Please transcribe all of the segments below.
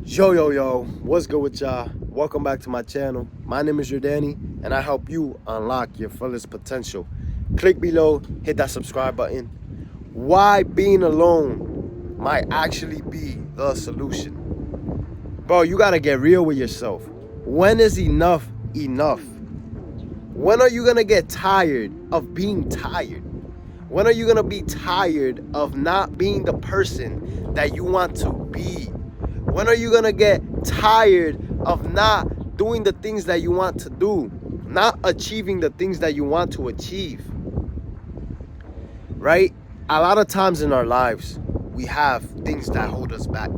Yo, what's good with y'all? Welcome back to my channel. My name is Yordany, and I help you unlock your fullest potential. Click below, hit that subscribe button. Why being alone might actually be the solution. Bro, you gotta get real with yourself. When is enough enough? When are you gonna get tired of being tired? When are you gonna be tired of not being the person that you want to be? When are you gonna get tired of not doing the things that you want to do, not achieving the things that you want to achieve? Right? A lot of times in our lives, we have things that hold us back.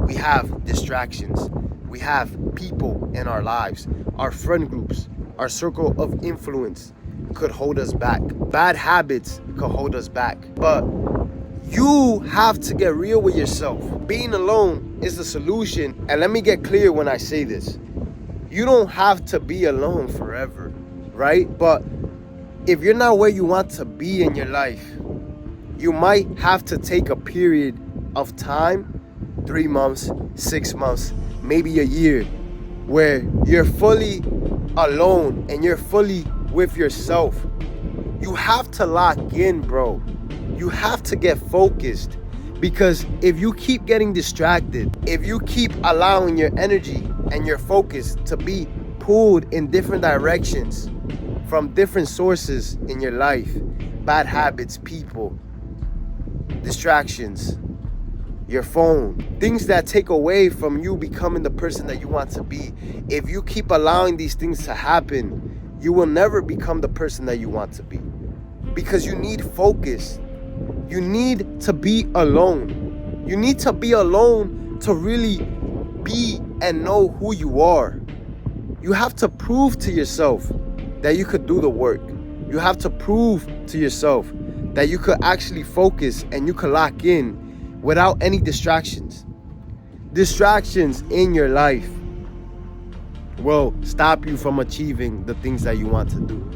We have distractions. We have people in our lives, our friend groups, our circle of influence could hold us back. Bad habits could hold us back. But you have to get real with yourself. Being alone is the solution. And let me get clear when I say this. You don't have to be alone forever, right? But if you're not where you want to be in your life, you might have to take a period of time, 3 months, 6 months, maybe a year, where you're fully alone and you're fully with yourself. You have to lock in, bro. You have to get focused, because if you keep getting distracted, if you keep allowing your energy and your focus to be pulled in different directions from different sources in your life, bad habits, people, distractions, your phone, things that take away from you becoming the person that you want to be. If you keep allowing these things to happen, you will never become the person that you want to be, because you need focus. You need to be alone. You need to be alone to really be and know who you are. You have to prove to yourself that you could do the work. You have to prove to yourself that you could actually focus and you could lock in without any distractions. Distractions in your life will stop you from achieving the things that you want to do.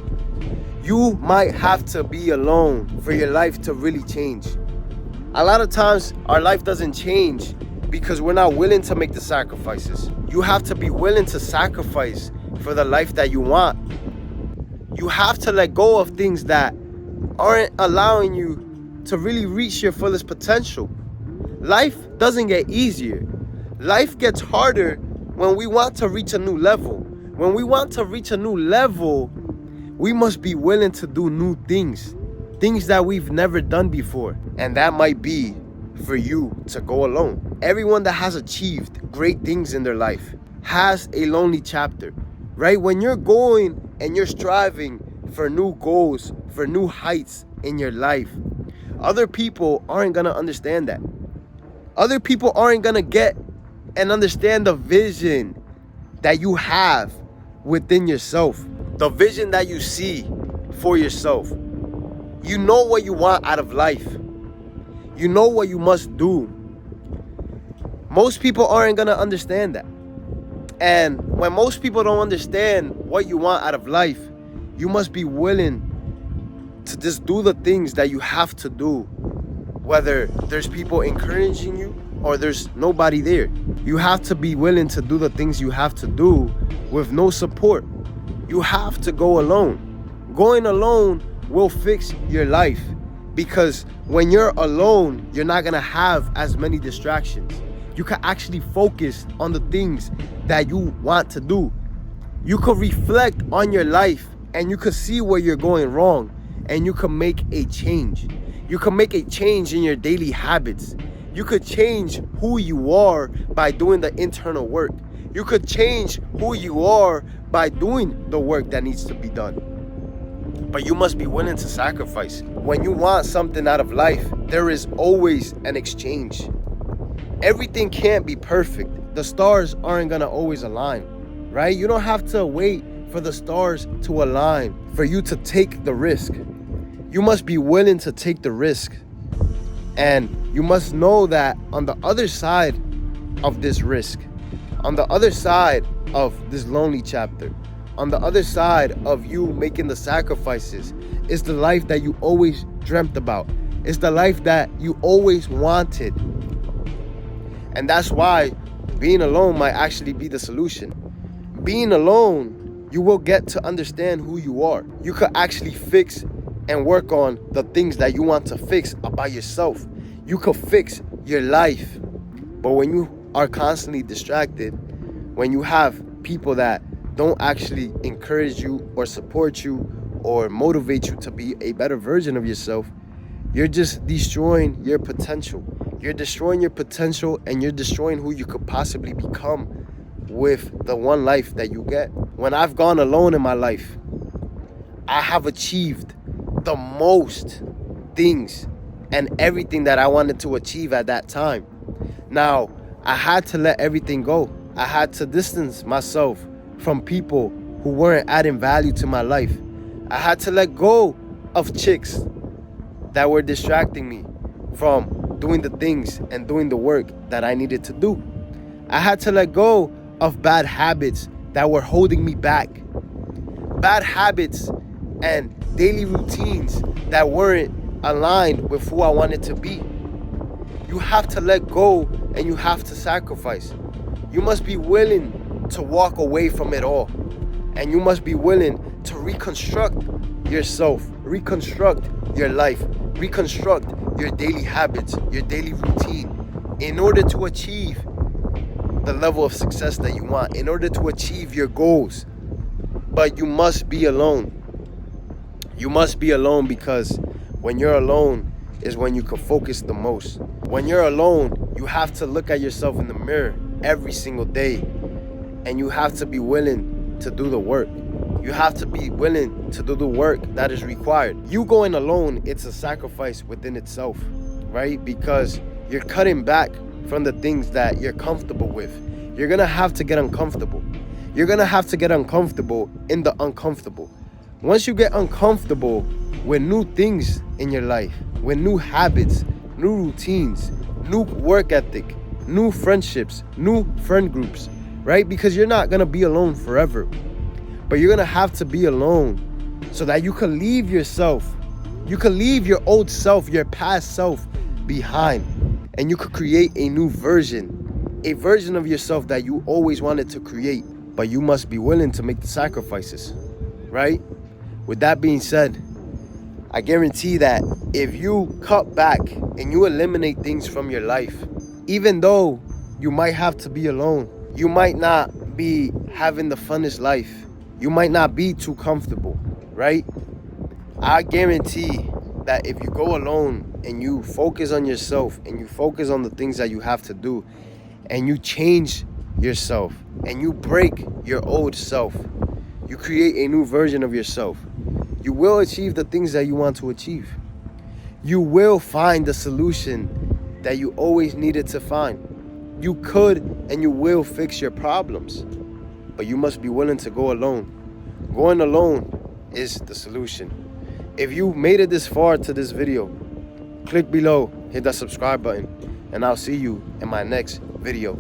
You might have to be alone for your life to really change. A lot of times our life doesn't change because we're not willing to make the sacrifices. You have to be willing to sacrifice for the life that you want. You have to let go of things that aren't allowing you to really reach your fullest potential. Life doesn't get easier. Life gets harder when we want to reach a new level. When we want to reach a new level, we must be willing to do new things, things that we've never done before. And that might be for you to go alone. Everyone that has achieved great things in their life has a lonely chapter, right? When you're going and you're striving for new goals, for new heights in your life, other people aren't gonna understand that. Other people aren't gonna get and understand the vision that you have within yourself. The vision that you see for yourself. You know what you want out of life. You know what you must do. Most people aren't gonna understand that. And when most people don't understand what you want out of life, you must be willing to just do the things that you have to do. Whether there's people encouraging you or there's nobody there. You have to be willing to do the things you have to do with no support. You have to go alone. Going alone will fix your life, because when you're alone, you're not gonna have as many distractions. You can actually focus on the things that you want to do. You could reflect on your life and you could see where you're going wrong, and you can make a change. You can make a change in your daily habits. You could change who you are by doing the internal work. You could change who you are by doing the work that needs to be done. But you must be willing to sacrifice. When you want something out of life, there is always an exchange. Everything can't be perfect. The stars aren't gonna always align, right? You don't have to wait for the stars to align for you to take the risk. You must be willing to take the risk. And you must know that on the other side of this risk, on the other side of this lonely chapter, on the other side of you making the sacrifices, is the life that you always dreamt about. It's the life that you always wanted. And that's why Being alone might actually be the solution. Being alone, you will get to understand who you are. You could actually fix and work on the things that you want to fix about yourself. You could fix your life. But when you are constantly distracted, when you have people that don't actually encourage you or support you or motivate you to be a better version of yourself, you're just destroying your potential. You're destroying your potential, and you're destroying who you could possibly become with the one life that you get. When I've gone alone in my life, I have achieved the most things and everything that I wanted to achieve at that time. Now, I had to let everything go. I had to distance myself from people who weren't adding value to my life. I had to let go of chicks that were distracting me from doing the things and doing the work that I needed to do. I had to let go of bad habits that were holding me back. Bad habits and daily routines that weren't aligned with who I wanted to be. You have to let go, and you have to sacrifice. You must be willing to walk away from it all. And you must be willing to reconstruct yourself, reconstruct your life, reconstruct your daily habits, your daily routine, in order to achieve the level of success that you want, in order to achieve your goals. But you must be alone. You must be alone, because when you're alone is when you can focus the most. When you're alone, you have to look at yourself in the mirror every single day, and you have to be willing to do the work. You have to be willing to do the work that is required. You going alone, it's a sacrifice within itself, right? Because you're cutting back from the things that you're comfortable with. You're gonna have to get uncomfortable. You're gonna have to get uncomfortable in the uncomfortable. Once you get uncomfortable with new things in your life, with new habits, new routines, new work ethic, new friendships, new friend groups, right? Because you're not gonna be alone forever. But you're gonna have to be alone so that you can leave yourself. You can leave your old self, your past self behind. And you could create a new version, a version of yourself that you always wanted to create. But you must be willing to make the sacrifices, right? With that being said, I guarantee that if you cut back and you eliminate things from your life, even though you might have to be alone, you might not be having the funnest life. You might not be too comfortable, right? I guarantee that if you go alone and you focus on yourself and you focus on the things that you have to do, and you change yourself and you break your old self, you create a new version of yourself, you will achieve the things that you want to achieve. You will find the solution that you always needed to find. You could and you will fix your problems, but you must be willing to go alone. Going alone is the solution. If you made it this far to this video, click below, hit that subscribe button, and I'll see you in my next video.